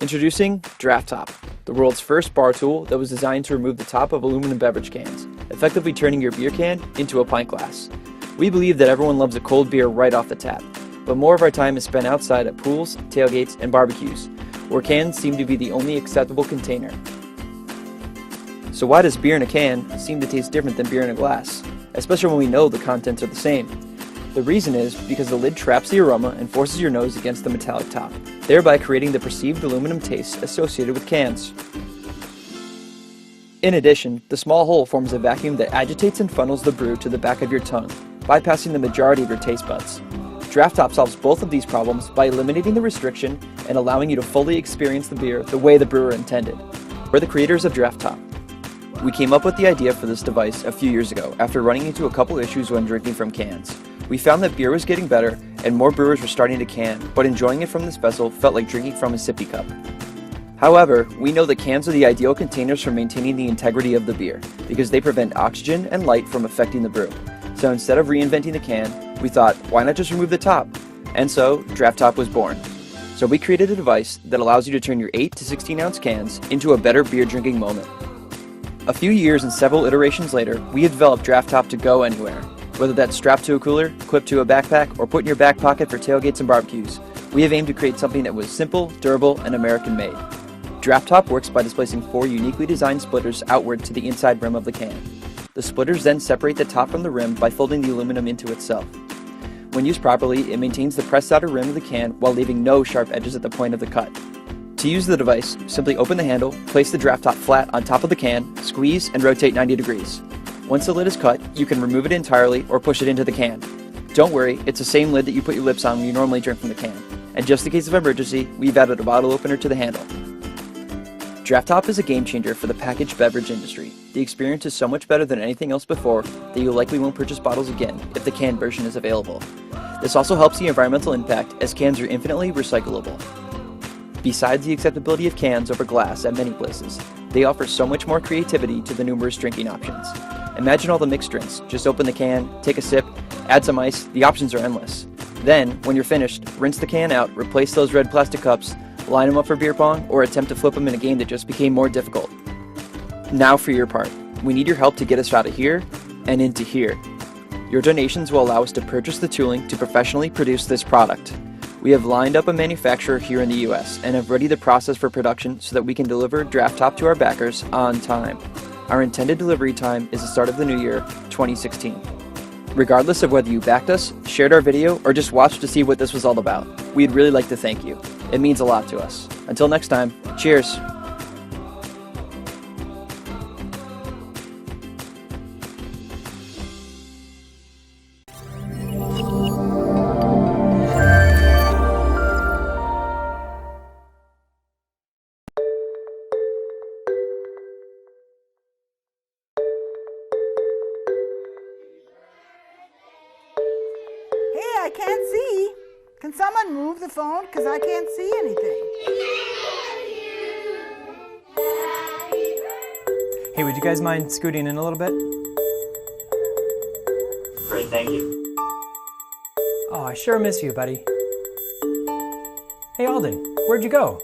Introducing Draft Top, the world's first bar tool that was designed to remove the top of aluminum beverage cans, effectively turning your beer can into a pint glass. We believe that everyone loves a cold beer right off the tap, but more of our time is spent outside at pools, tailgates, and barbecues, where cans seem to be the only acceptable container. So why does beer in a can seem to taste different than beer in a glass, especially when we know the contents are the same? The reason is because the lid traps the aroma and forces your nose against the metallic top, thereby creating the perceived aluminum taste associated with cans. In addition, the small hole forms a vacuum that agitates and funnels the brew to the back of your tongue, bypassing the majority of your taste buds. Draft Top solves both of these problems by eliminating the restriction and allowing you to fully experience the beer the way the brewer intended. We're the creators of Draft Top. We came up with the idea for this device a few years ago after running into a couple issues when drinking from cans. We found that beer was getting better and more brewers were starting to can, but enjoying it from this vessel felt like drinking from a sippy cup. However, we know that cans are the ideal containers for maintaining the integrity of the beer because they prevent oxygen and light from affecting the brew. So instead of reinventing the can, we thought, why not just remove the top? And so, Draft Top was born. So we created a device that allows you to turn your 8 to 16 ounce cans into a better beer drinking moment. A few years and several iterations later, we have developed Draft Top to go anywhere. Whether that's strapped to a cooler, clipped to a backpack, or put in your back pocket for tailgates and barbecues, we have aimed to create something that was simple, durable, and American-made. Draft Top works by displacing 4 uniquely designed splitters outward to the inside rim of the can. The splitters then separate the top from the rim by folding the aluminum into itself. When used properly, it maintains the pressed outer rim of the can while leaving no sharp edges at the point of the cut. To use the device, simply open the handle, place the Draft Top flat on top of the can, squeeze, and rotate 90 degrees. Once the lid is cut, you can remove it entirely or push it into the can. Don't worry, it's the same lid that you put your lips on when you normally drink from the can. And just in case of emergency, we've added a bottle opener to the handle. Draft Top is a game changer for the packaged beverage industry. The experience is so much better than anything else before that you likely won't purchase bottles again if the canned version is available. This also helps the environmental impact as cans are infinitely recyclable. Besides the acceptability of cans over glass at many places, they offer so much more creativity to the numerous drinking options. Imagine all the mixed drinks. Just open the can, take a sip, add some ice, the options are endless. Then, when you're finished, rinse the can out, replace those red plastic cups, line them up for beer pong, or attempt to flip them in a game that just became more difficult. Now for your part. We need your help to get us out of here and into here. Your donations will allow us to purchase the tooling to professionally produce this product. We have lined up a manufacturer here in the US and have readied the process for production so that we can deliver Draft Top to our backers on time. Our intended delivery time is the start of the new year, 2016. Regardless of whether you backed us, shared our video, or just watched to see what this was all about, we'd really like to thank you. It means a lot to us. Until next time, cheers! I can't see. Can someone move the phone? Because I can't see anything. Hey, would you guys mind scooting in a little bit? Great, thank you. Oh, I sure miss you, buddy. Hey, Alden, where'd you go?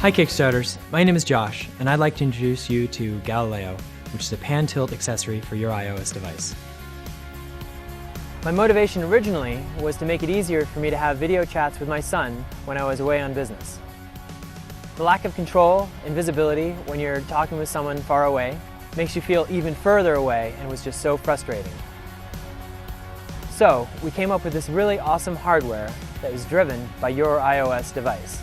Hi Kickstarters, my name is Josh, and I'd like to introduce you to Galileo, which is a pan-tilt accessory for your iOS device. My motivation originally was to make it easier for me to have video chats with my son when I was away on business. The lack of control and visibility when you're talking with someone far away makes you feel even further away and was just so frustrating. So we came up with this really awesome hardware that is driven by your iOS device.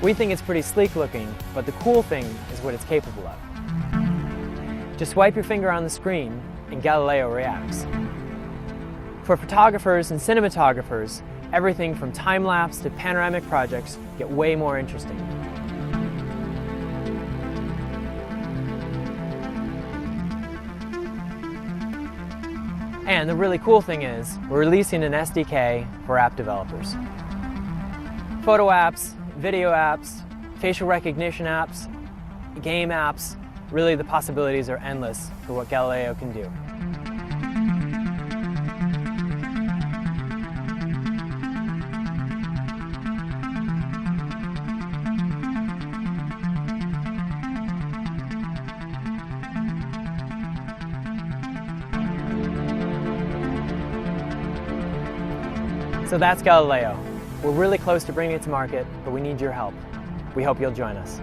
We think it's pretty sleek looking, but the cool thing is what it's capable of. Just swipe your finger on the screen and Galileo reacts. For photographers and cinematographers, everything from time-lapse to panoramic projects get way more interesting. And the really cool thing is, we're releasing an SDK for app developers. Photo apps, video apps, facial recognition apps, game apps, really the possibilities are endless for what Galileo can do. So that's Galileo. We're really close to bringing it to market, but we need your help. We hope you'll join us.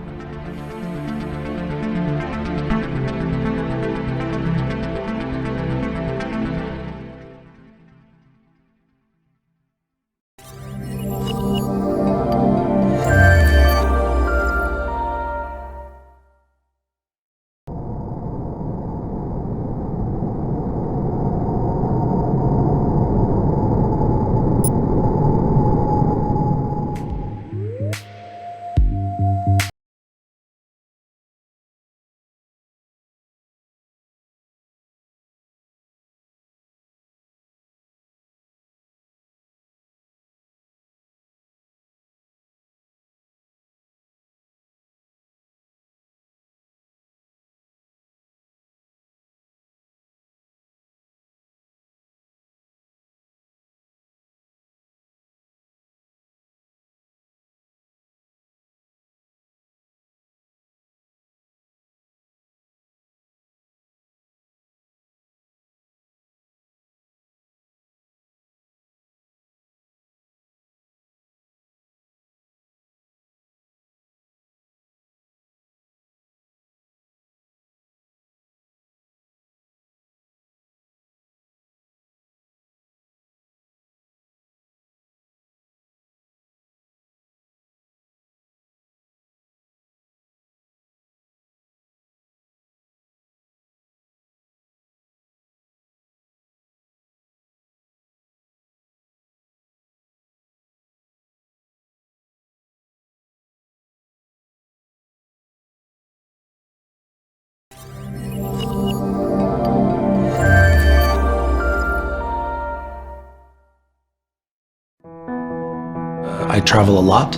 I travel a lot.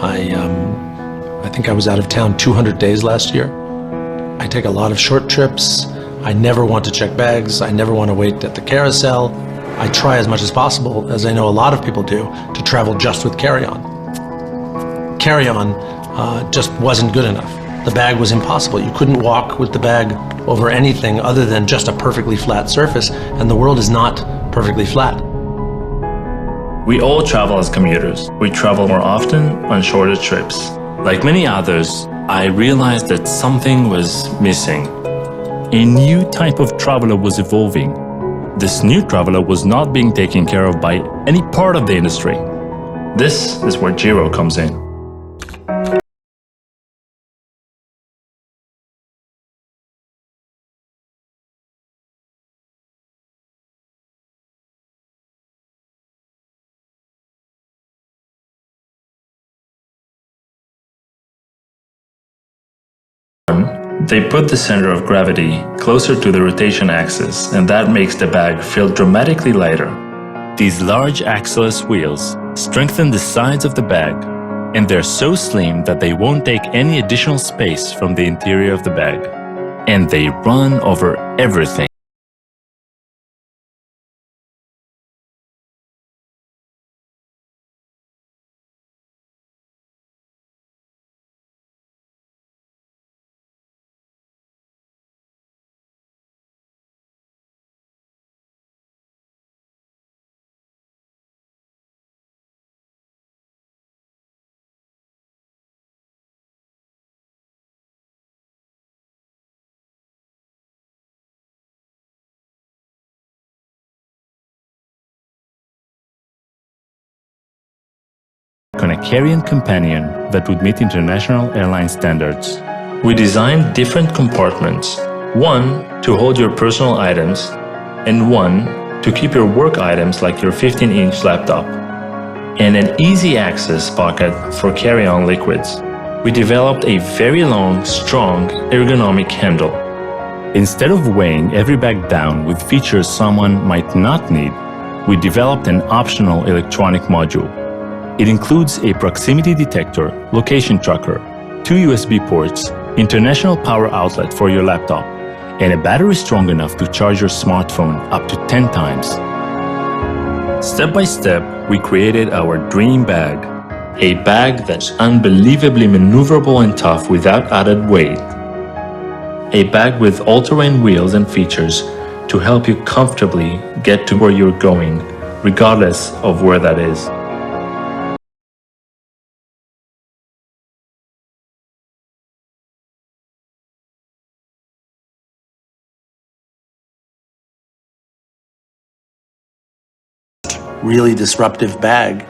I think I was out of town 200 days last year. I take a lot of short trips. I never want to check bags. I never want to wait at the carousel. I try as much as possible, as I know a lot of people do, to travel just with carry-on. Carry-on just wasn't good enough. The bag was impossible. You couldn't walk with the bag over anything other than just a perfectly flat surface, and the world is not perfectly flat. We all travel as commuters. We travel more often on shorter trips. Like many others, I realized that something was missing. A new type of traveler was evolving. This new traveler was not being taken care of by any part of the industry. This is where GOTO comes in. They put the center of gravity closer to the rotation axis, and that makes the bag feel dramatically lighter. These large axle-less wheels strengthen the sides of the bag, and they're so slim that they won't take any additional space from the interior of the bag. And they run over everything. On a carry-on companion that would meet international airline standards. We designed different compartments, one to hold your personal items, and one to keep your work items like your 15-inch laptop, and an easy access pocket for carry-on liquids. We developed a very long, strong, ergonomic handle. Instead of weighing every bag down with features someone might not need, we developed an optional electronic module. It includes a proximity detector, location tracker, 2 USB ports, international power outlet for your laptop, and a battery strong enough to charge your smartphone up to 10 times. Step by step, we created our dream bag. A bag that's unbelievably maneuverable and tough without added weight. A bag with all-terrain wheels and features to help you comfortably get to where you're going, regardless of where that is. Really disruptive bag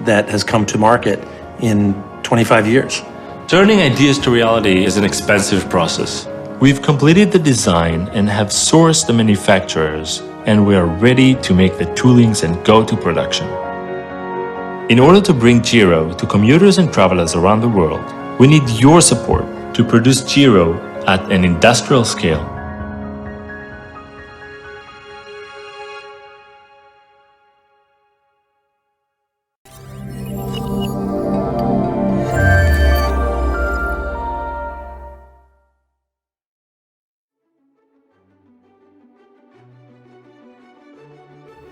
that has come to market in 25 years. Turning ideas to reality is an expensive process. We've completed the design and have sourced the manufacturers, and we are ready to make the toolings and go to production. In order to bring GIRO to commuters and travelers around the world, we need your support to produce GIRO at an industrial scale.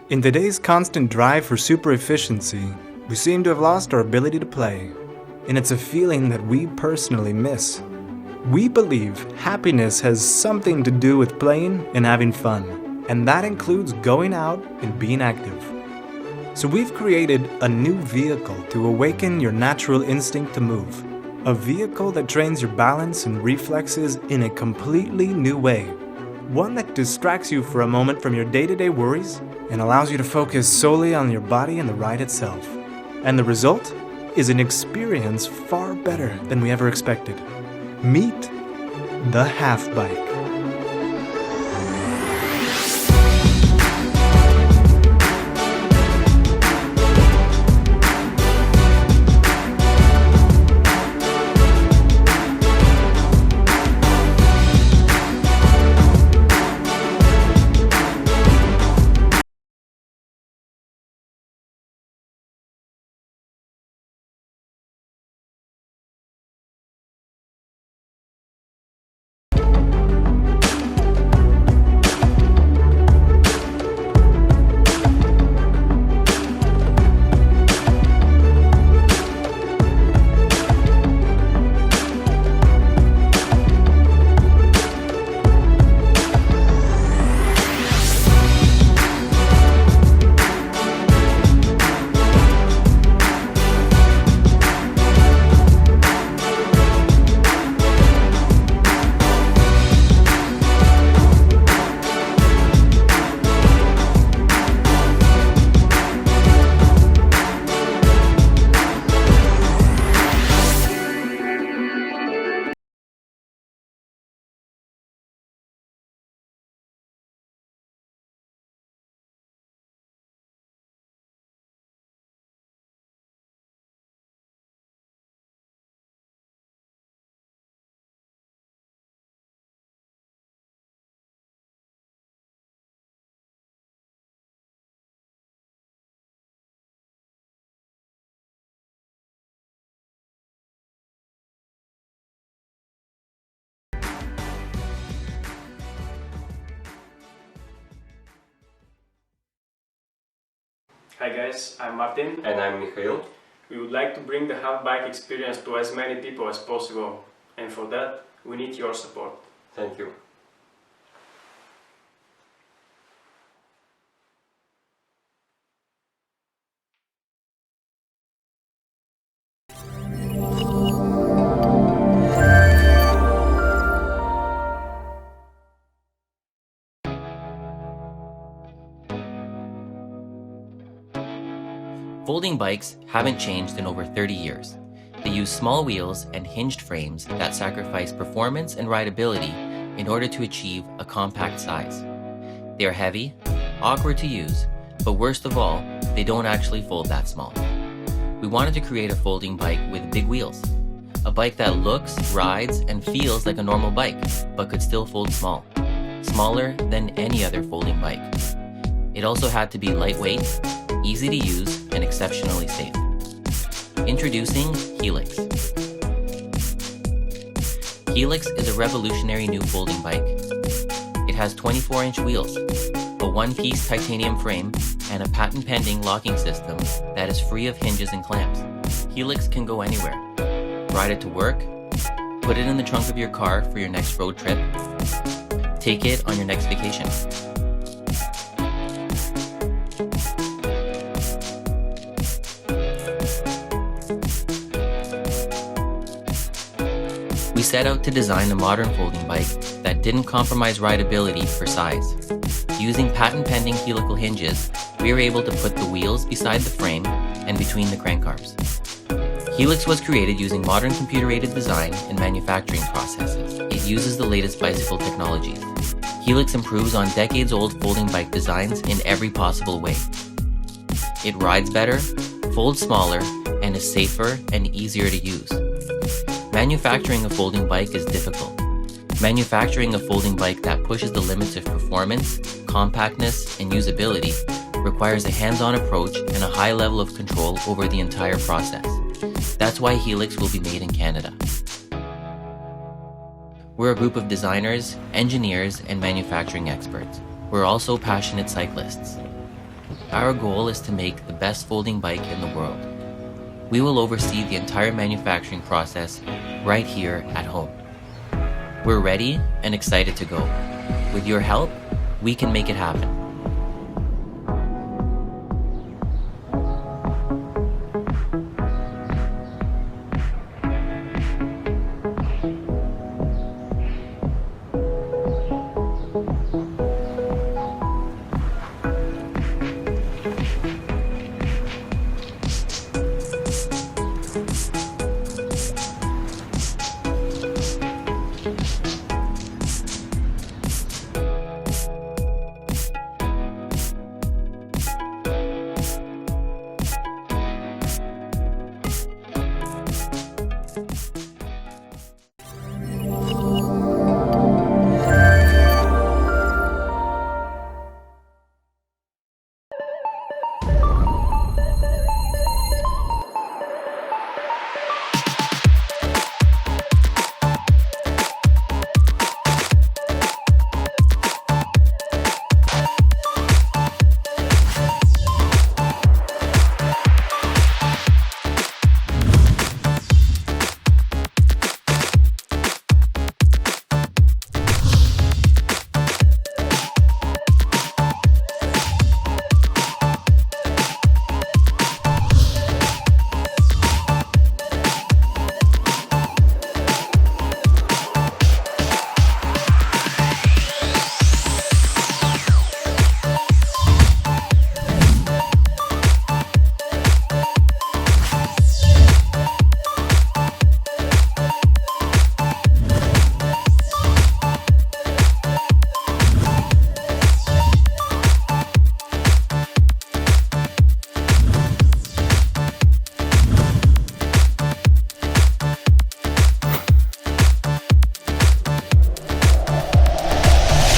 In today's constant drive for super efficiency, we seem to have lost our ability to play, and it's a feeling that we personally miss. We believe happiness has something to do with playing and having fun, and that includes going out and being active. So we've created a new vehicle to awaken your natural instinct to move, a vehicle that trains your balance and reflexes in a completely new way, one that distracts you for a moment from your day-to-day worries and allows you to focus solely on your body and the ride itself. And the result is an experience far better than we ever expected. Meet the half bike. Hi guys, I'm Martin. And I'm Mikhail. We would like to bring the half bike experience to as many people as possible, and for that we need your support. Thank you. Folding bikes haven't changed in over 30 years. They use small wheels and hinged frames that sacrifice performance and rideability in order to achieve a compact size. They are heavy, awkward to use, but worst of all, they don't actually fold that small. We wanted to create a folding bike with big wheels. A bike that looks, rides, and feels like a normal bike, but could still fold small. smaller than any other folding bike. It also had to be lightweight, easy to use, and exceptionally safe. Introducing Helix. Helix is a revolutionary new folding bike. It has 24-inch wheels, a one-piece titanium frame, and a patent-pending locking system that is free of hinges and clamps. Helix can go anywhere. Ride it to work, put it in the trunk of your car for your next road trip, take it on your next vacation. We set out to design a modern folding bike that didn't compromise rideability for size. Using patent-pending helical hinges, we were able to put the wheels beside the frame and between the crank arms. Helix was created using modern computer-aided design and manufacturing processes. It uses the latest bicycle technologies. Helix improves on decades-old folding bike designs in every possible way. It rides better, folds smaller, and is safer and easier to use. Manufacturing a folding bike is difficult. Manufacturing a folding bike that pushes the limits of performance, compactness, and usability requires a hands-on approach and a high level of control over the entire process. That's why Helix will be made in Canada. We're a group of designers, engineers, and manufacturing experts. We're also passionate cyclists. Our goal is to make the best folding bike in the world. We will oversee the entire manufacturing process right here at home. We're ready and excited to go. With your help, we can make it happen.